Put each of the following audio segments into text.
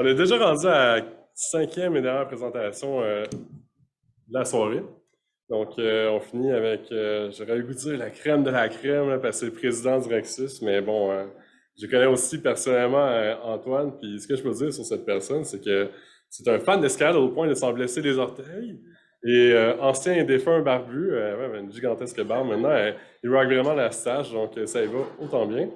On est déjà rendu à la cinquième et dernière présentation de la soirée. Donc, on finit avec, j'aurais le goût de dire la crème de la crème, là, parce que c'est le président du Rexus, mais bon, je connais aussi personnellement Antoine, puis ce que je peux dire sur cette personne, c'est que c'est un fan d'escalade au point de s'en blesser les orteils, et ancien et défunt barbu, ouais, une gigantesque barbe maintenant, il rock vraiment la stage, donc ça y va autant bien.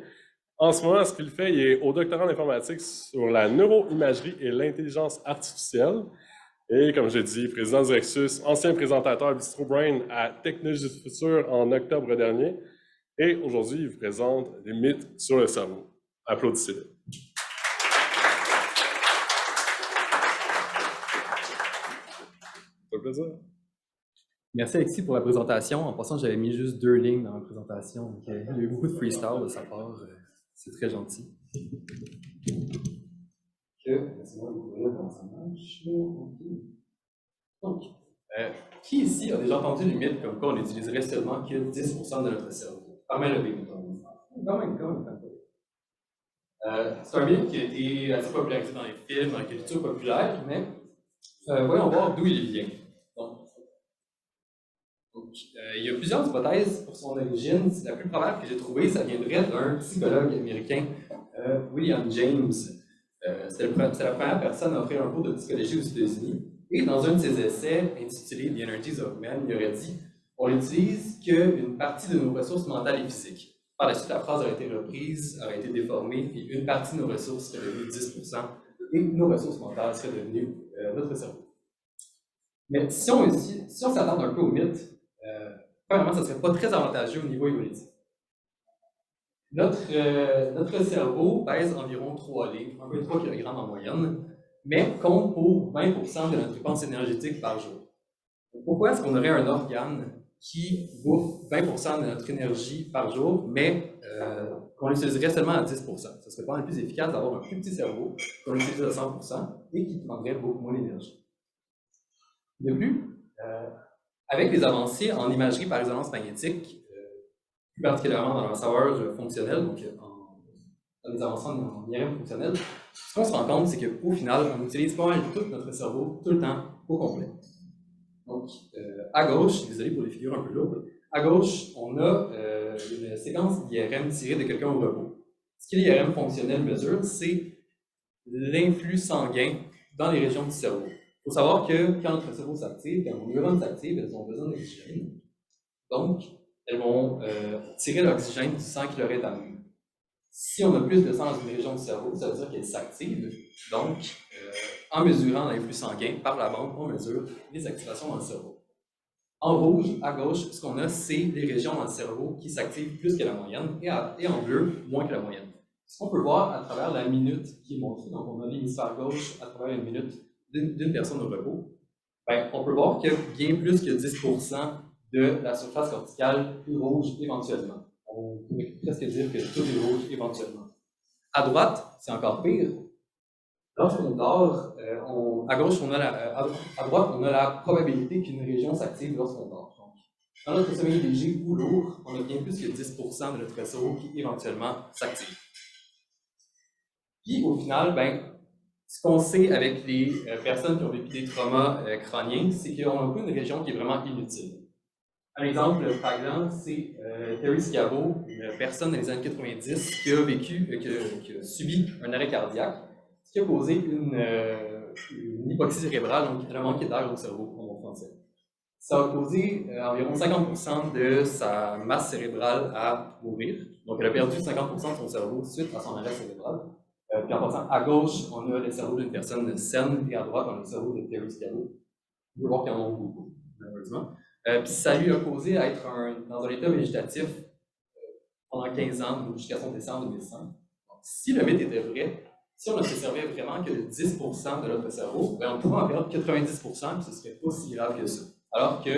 En ce moment, ce qu'il fait, il est au doctorat en informatique sur la neuroimagerie et l'intelligence artificielle. Et comme j'ai dit, président du Rexus, ancien présentateur Bistro Brain à Technologie du futur en octobre dernier. Et aujourd'hui, il vous présente des mythes sur le cerveau. Applaudissez-le. Ça fait plaisir. Merci Alexis pour la présentation. En passant, j'avais mis juste 2 lignes dans la présentation. Donc, il y a eu beaucoup de freestyle de sa part. C'est très gentil. Laissez-moi découvrir comment ça marche. Donc, qui ici a déjà entendu le mythe comme quoi on n'utiliserait seulement que 10% de notre cerveau? Pas mal levé, mettons. Quand même. C'est un mythe qui a été assez popularisé dans les films, dans la culture populaire, mais voyons voir d'où il vient. Donc, il y a plusieurs hypothèses pour son origine. La plus probable que j'ai trouvée, ça viendrait d'un psychologue américain, William James. C'est la première personne à offrir un cours de psychologie aux États-Unis. Et dans un de ses essais, intitulé The Energies of Man, il aurait dit on n'utilise qu'une partie de nos ressources mentales et physiques. Par la suite, la phrase aurait été reprise, aurait été déformée, et une partie de nos ressources serait devenue 10%, et nos ressources mentales seraient devenues notre cerveau. Mais si on s'attarde un peu au mythe, premièrement, ça ne serait pas très avantageux au niveau évolutif. Notre cerveau pèse environ 3 livres, 1,3 kg en moyenne, mais compte pour 20% de notre dépense énergétique par jour. Donc, pourquoi est-ce qu'on aurait un organe qui bouffe 20% de notre énergie par jour, mais qu'on l'utiliserait seulement à 10%? Ce serait pas le plus efficace d'avoir un plus petit cerveau qu'on utilise à 100% et qui prendrait beaucoup moins d'énergie. De plus, avec les avancées en imagerie par résonance magnétique, plus particulièrement dans le savoir fonctionnel, donc dans les avancées en IRM fonctionnel, ce qu'on se rend compte, c'est qu'au final, on utilise pas mal tout notre cerveau, tout le temps, au complet. Donc, à gauche, désolé pour les figures un peu lourdes, à gauche, on a une séquence d'IRM tirée de quelqu'un au repos. Ce que l'IRM fonctionnel mesure, c'est l'influx sanguin dans les régions du cerveau. Il faut savoir que quand notre cerveau s'active, quand nos neurones s'activent, elles ont besoin d'oxygène. Donc, elles vont tirer l'oxygène du sang qui leur est amené. Si on a plus de sang dans une région du cerveau, ça veut dire qu'elle s'active. Donc, en mesurant l'influx sanguin par la bande, on mesure les activations dans le cerveau. En rouge, à gauche, ce qu'on a, c'est les régions dans le cerveau qui s'activent plus que la moyenne, et en bleu, moins que la moyenne. Ce qu'on peut voir à travers la minute qui est montrée, donc on a l'hémisphère gauche à travers une minute d'une personne au repos, ben, on peut voir que bien plus que 10% de la surface corticale est rouge éventuellement. On pourrait presque dire que tout est rouge éventuellement. À droite, c'est encore pire. Lorsqu'on dort, à gauche, à droite, on a la probabilité qu'une région s'active lorsqu'on dort. Donc, dans notre sommeil léger ou lourd, on a bien plus que 10% de notre cerveau qui éventuellement s'active. Puis au final, ben, ce qu'on sait avec les personnes qui ont vécu des traumas crâniens, c'est qu'on n'a pas une région qui est vraiment inutile. Un exemple flagrant, c'est Terry Schiavo, une personne dans les années 90 qui a subi un arrêt cardiaque, ce qui a causé une hypoxie cérébrale, donc elle a manqué d'air au cerveau, en bon français. Ça a causé environ 50% de sa masse cérébrale à mourir. Donc elle a perdu 50% de son cerveau suite à son arrêt cérébral. Puis en passant, à gauche, on a le cerveau d'une personne saine, et à droite, on a le cerveau de Terry Schiavo. On peut voir qu'il y en a beaucoup, malheureusement. Puis ça lui a causé à être dans un état végétatif pendant 15 ans, jusqu'à son décès en 2100. Donc, si le mythe était vrai, si on ne se servait vraiment que de 10% de notre cerveau, ben on pourrait en perdre 90%, puis ce serait pas si grave que ça. Alors que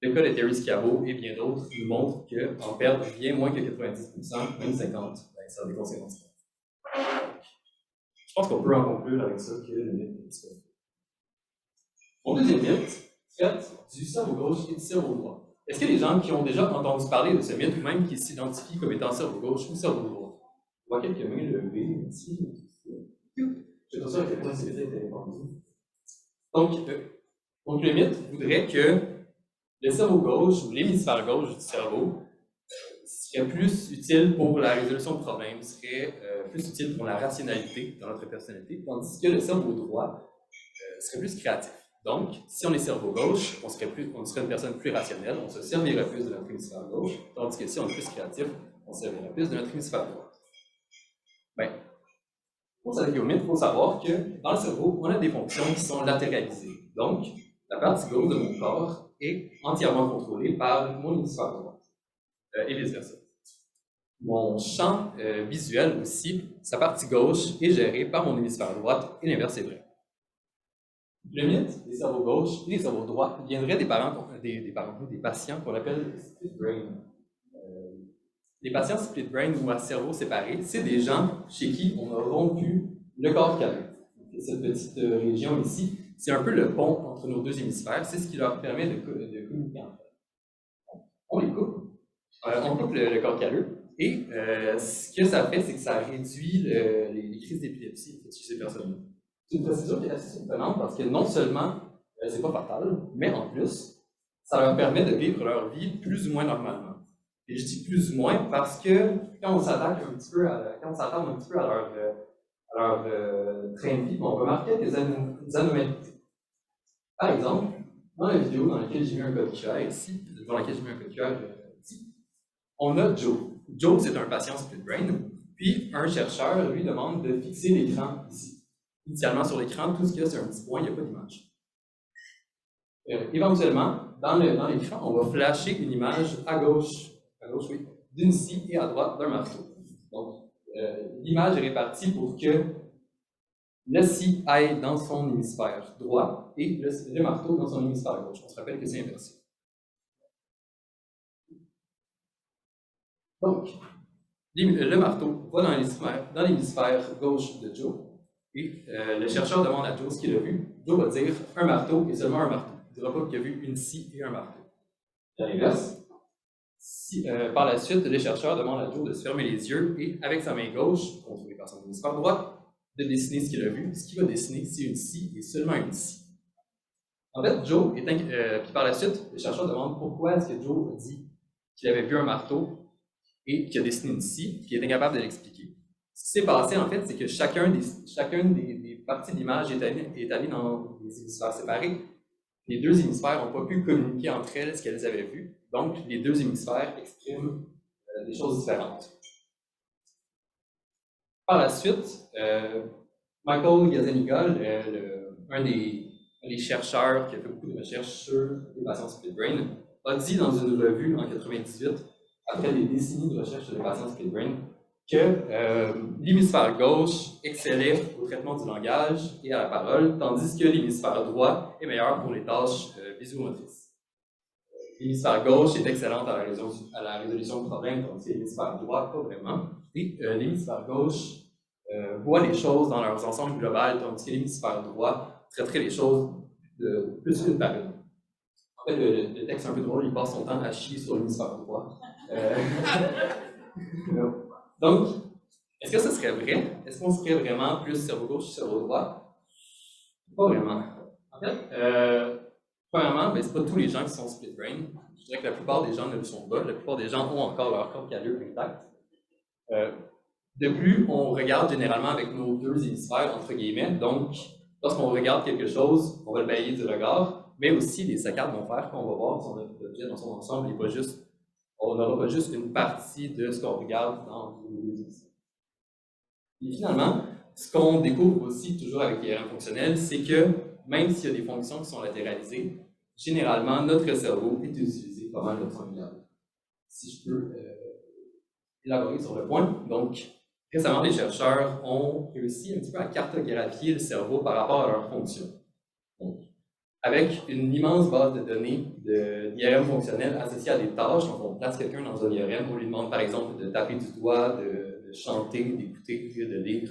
le cas de Terry Schiavo et bien d'autres nous montrent qu'en perdre bien moins que 90%, même 50%, ben, ça a des conséquences. Je pense qu'on peut en conclure avec ça que le mythe est disparu. Mon deuxième mythe traite du cerveau gauche et du cerveau droit. Est-ce qu'il y a des gens qui ont déjà entendu parler de ce mythe ou même qui s'identifient comme étant cerveau gauche ou cerveau droit? On voit quelques mains levées ici. Je suis pas sûr à quel point c'est était répandu. Donc, le mythe voudrait que le cerveau gauche ou l'hémisphère gauche du cerveau serait plus utile pour la résolution de problèmes, serait plus utile pour la rationalité dans notre personnalité, tandis que le cerveau droit serait plus créatif. Donc, si on est cerveau gauche, on serait une personne plus rationnelle, on se servirait plus de notre hémisphère gauche, tandis que si on est plus créatif, on se servirait plus de notre hémisphère droit. Bien, pour s'attaquer au mythe, il faut savoir que dans le cerveau, on a des fonctions qui sont latéralisées. Donc, la partie gauche de mon corps est entièrement contrôlée par mon hémisphère droit, et vice-versa. Mon champ visuel aussi, sa partie gauche est gérée par mon hémisphère droite et l'inverse est vrai. Le mythe des cerveaux gauches et des cerveaux droits viendrait des patients qu'on appelle split brain. Les patients split brain ou à cerveau séparé, c'est des gens chez qui on a rompu le corps calleux. Cette petite région ici, c'est un peu le pont entre nos deux hémisphères, c'est ce qui leur permet de communiquer entre eux. On les coupe, on coupe le corps calleux, et ce que ça fait, c'est que ça réduit les crises d'épilepsie chez ces personnes-là. C'est une procédure qui est assez surprenante parce que non seulement c'est pas fatal, mais en plus, ça leur permet de vivre leur vie plus ou moins normalement. Et je dis plus ou moins parce que quand on s'attaque un petit peu à leur train de vie, on remarque des anomalies. Par exemple, dans la vidéo dans laquelle j'ai mis un code QR ici, on a Joe. Joe, c'est un patient split brain, puis un chercheur lui demande de fixer l'écran ici. Initialement, sur l'écran, tout ce qu'il y a, c'est un petit point, il n'y a pas d'image. Éventuellement, dans l'écran, on va flasher une image à gauche oui, d'une scie et à droite d'un marteau. Donc, l'image est répartie pour que la scie aille dans son hémisphère droit et le marteau dans son hémisphère gauche. On se rappelle que c'est inversé. Donc, le marteau va dans l'hémisphère gauche de Joe. Et le chercheur demande à Joe ce qu'il a vu. Joe va dire un marteau et seulement un marteau. Il ne dira pas qu'il a vu une scie et un marteau. À l'inverse, par la suite, le chercheur demande à Joe de se fermer les yeux et, avec sa main gauche, contrôlée par son hémisphère droit, de dessiner ce qu'il a vu. Ce qu'il va dessiner, c'est une scie et seulement une scie. En fait, puis par la suite, le chercheur demande pourquoi est-ce que Joe a dit qu'il avait vu un marteau et qu'il a dessiné une scie, puis il est incapable de l'expliquer. Ce qui s'est passé, en fait, c'est que chacune des parties de l'image est allée dans des hémisphères séparés. Les deux hémisphères n'ont pas pu communiquer entre elles ce qu'elles avaient vu. Donc, les deux hémisphères expriment des choses différentes. Par la suite, Michael Gazzaniga, un des chercheurs qui a fait beaucoup de recherches sur les patients split brain, a dit dans une revue en 1998, après des décennies de recherche sur les patients split brain, que l'hémisphère gauche excellait au traitement du langage et à la parole, tandis que l'hémisphère droit est meilleur pour les tâches visuomotrices. L'hémisphère gauche est excellente à la résolution de problèmes, tandis que l'hémisphère droit, pas vraiment. Et l'hémisphère gauche voit les choses dans leur ensemble global, tandis que l'hémisphère droit traiterait les choses de plus une par une. En fait, le texte est un peu drôle, il passe son temps à chier sur l'hémisphère droit. Donc, est-ce que ce serait vrai? Est-ce qu'on serait vraiment plus cerveau gauche ou cerveau droit? Pas vraiment. En fait, premièrement, ce n'est pas tous les gens qui sont split brain. Je dirais que la plupart des gens ne le sont pas. La plupart des gens ont encore leur corps calleux intact. De plus, on regarde généralement avec nos deux hémisphères, entre guillemets. Donc, lorsqu'on regarde quelque chose, on va le balayer du regard, mais aussi les saccades vont faire qu'on va voir son objet dans son ensemble et pas juste. On n'aura pas juste une partie de ce qu'on regarde dans les deux hémisphères. Et finalement, ce qu'on découvre aussi toujours avec l'IRM fonctionnel, c'est que même s'il y a des fonctions qui sont latéralisées, généralement, notre cerveau est utilisé pas mal de temps. Si je peux élaborer sur le point. Donc, récemment, les chercheurs ont réussi un petit peu à cartographier le cerveau par rapport à leurs fonctions. Donc, avec une immense base de données d'IRM fonctionnel associée à des tâches, donc on place quelqu'un dans un IRM, on lui demande par exemple de taper du doigt, de chanter, d'écouter, de lire,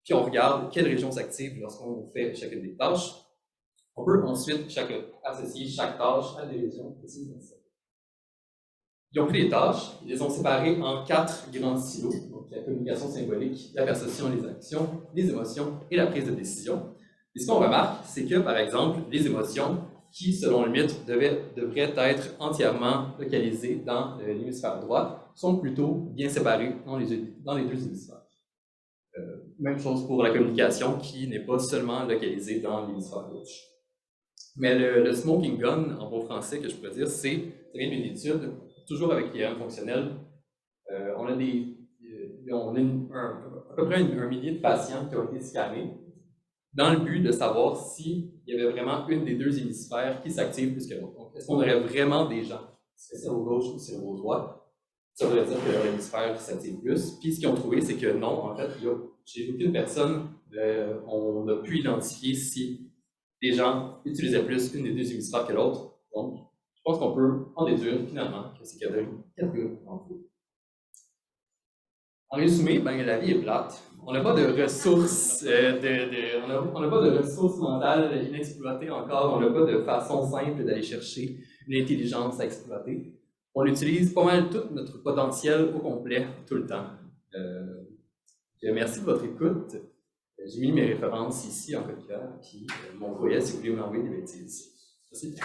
puis on regarde quelle région s'active lorsqu'on fait chacune des tâches. On peut ensuite associer chaque tâche à des régions précises. Ils ont pris les tâches, ils les ont séparées en 4 grands silos, donc la communication symbolique, la perception, les actions, les émotions et la prise de décision. Et ce qu'on remarque, c'est que, par exemple, les émotions, qui, selon le mythe, devraient être entièrement localisées dans l'hémisphère droit, sont plutôt bien séparées dans les deux hémisphères. Même chose pour la communication, qui n'est pas seulement localisée dans l'hémisphère gauche. Mais le smoking gun, en bon français, que je pourrais dire, ça vient d'une étude, toujours avec l'IRM fonctionnel. On a à peu près un millier de patients qui ont été scannés dans le but de savoir s'il y avait vraiment une des deux hémisphères qui s'active plus que l'autre. Donc, est-ce qu'on aurait vraiment des gens, c'est le cerveau gauche ou le cerveau droit? Ça voudrait dire que leur hémisphère s'active plus. Puis ce qu'ils ont trouvé, c'est que non, en fait, chez aucune personne, on a pu identifier si les gens utilisaient plus une des deux hémisphères que l'autre. Donc, je pense qu'on peut en déduire finalement que c'est catégorie entre eux. En résumé, ben, la vie est plate. On n'a pas de ressources, on n'a pas de ressources mentales inexploitées encore. On n'a pas de façon simple d'aller chercher une intelligence à exploiter. On utilise pas mal tout notre potentiel au complet, tout le temps. Merci de votre écoute. J'ai mis mes références ici en code cœur, puis mon courriel si vous voulez m'envoyer des bêtises. Merci.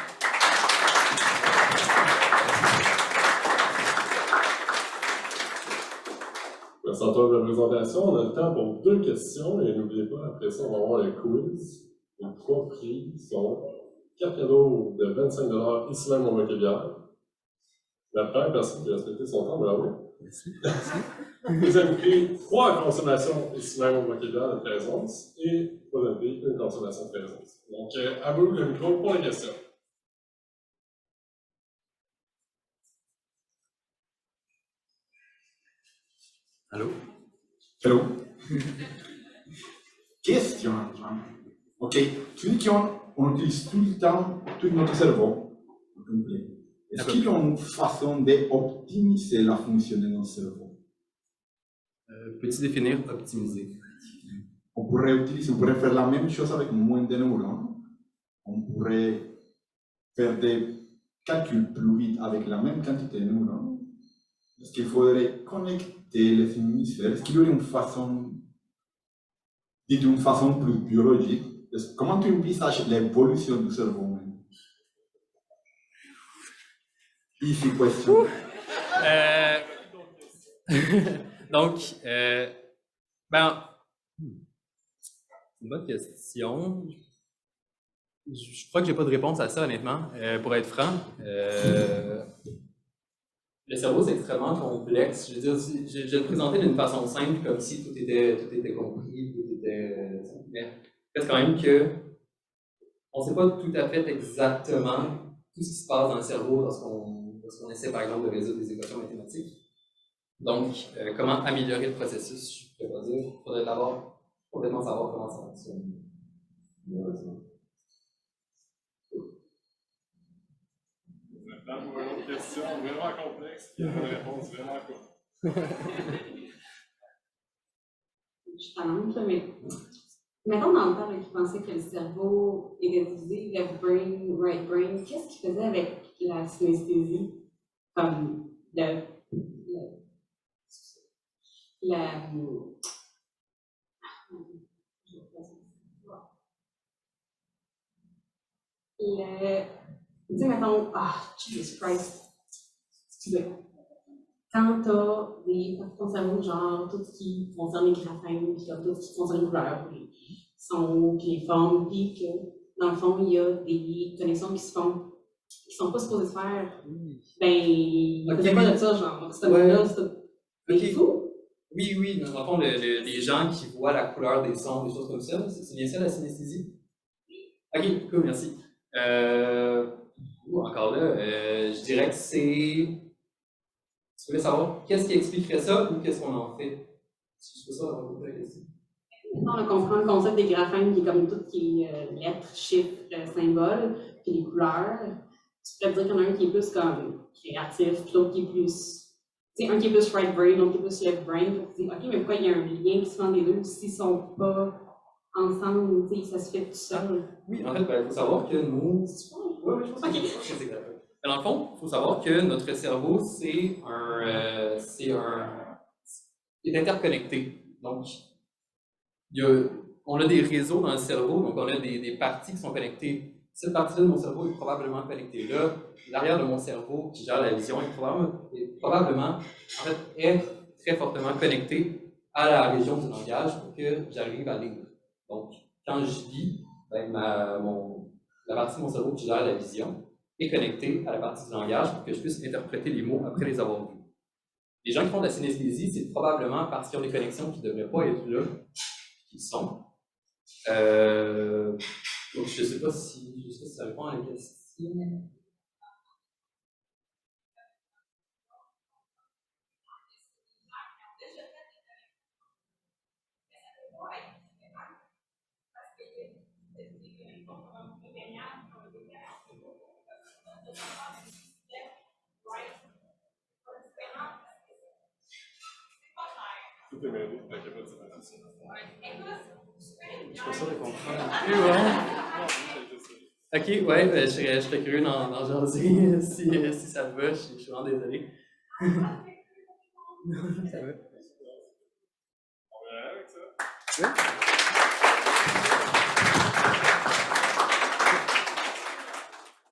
Merci Antoine de la présentation. On a le temps pour 2 questions et n'oubliez pas, après ça, on va avoir le quiz. Les 3 prix sont 4 cadeaux de 25$ ici même au Moquet-Bière. La première personne qui a respecté son temps, bravo. Merci. Deuxième prix, 3 consommations ici même au Moquet-Bière de 13 onces. Et troisième prix, 1 consommation de 13 onces. Donc, à vous le micro pour la question. Allô? Hello. Question. Ok, tu dis qu'on utilise tout le temps tout notre cerveau. Est-ce qu'il y a une façon d'optimiser la fonction de notre cerveau? Peux-tu définir optimiser? On pourrait faire la même chose avec moins de neurones. On pourrait faire des calculs plus vite avec la même quantité de neurones. Est-ce qu'il faudrait connecter les hémisphères? Est-ce qu'il y aurait une façon, dit d'une façon plus biologique? Comment tu envisages l'évolution du cerveau? Easy question. Donc, ben, une bonne question. Je crois que j'ai pas de réponse à ça, honnêtement, pour être franc. Le cerveau, c'est extrêmement complexe. Je veux dire, je vais le présenter d'une façon simple, comme si tout était compris, tout était... Mais reste quand même que on ne sait pas tout à fait exactement tout ce qui se passe dans le cerveau lorsqu'on essaie, par exemple, de résoudre des équations mathématiques. Donc, comment améliorer le processus, je ne pourrais pas dire. Il faudrait d'abord complètement savoir comment ça fonctionne. Maintenant, pour une autre question vraiment complexe, qui a une réponse vraiment courte. Je t'annonce, mais mettons dans le temps qui pensait que le cerveau était divisé, left brain, right brain, qu'est-ce qu'il faisait avec la synesthésie? Comme tu sais, mettons, Jesus Christ, excusez. Quand t'as ton cerveau, genre, tout ce qui concerne les graphèmes, puis tout ce qui concerne les couleurs, puis les sons, puis les formes, puis que, dans le fond, il y a des connexions qui sont pas supposées se faire, ben, il ne faisait pas de ça, genre, ce moment-là, c'est fou. Oui, dans le fond, les gens qui voient la couleur des sons, des choses comme ça, c'est bien ça la synesthésie? Ok, cool, merci. Encore là, je dirais que c'est... Tu voulais savoir qu'est-ce qui expliquerait ça ou qu'est-ce qu'on en fait? Je peux ça avoir la question. On comprend le concept des graphèmes qui est comme tout qui est lettres, chiffres, symboles, puis les couleurs. Tu pourrais dire qu'il y en a un qui est plus comme créatif, puis l'autre qui est plus... Tu sais, un qui est plus right brain, l'autre qui est plus left brain. Pour te dire, OK, mais pourquoi il y a un lien qui se fait entre les deux s'ils ne sont pas ensemble, ça se fait tout seul? Oui, en fait, il faut savoir que nous... Oui, je pense que c'est grave. Mais dans le fond, il faut savoir que notre cerveau, est interconnecté. Donc, on a des réseaux dans le cerveau, donc on a des parties qui sont connectées. Cette partie-là de mon cerveau est probablement connectée là. L'arrière de mon cerveau, qui gère la vision, est très fortement connecté à la région du langage pour que j'arrive à lire. Donc, quand je lis, ben, la partie de mon cerveau qui gère la vision est connectée à la partie du langage pour que je puisse interpréter les mots après les avoir vus. Les gens qui font de la synesthésie, c'est probablement parce qu'ils ont des connexions qui ne devraient pas être là, qui sont. Donc, je ne sais pas si ça répond à la question. Tout est mêlé, fait qu'il y a pas de différence. Je suis pas sûr de comprendre. Ok, ouais, ben, je serais curieux d'en jaser si ça te va, je suis vraiment désolé. Ça va. On verra avec ça. Oui.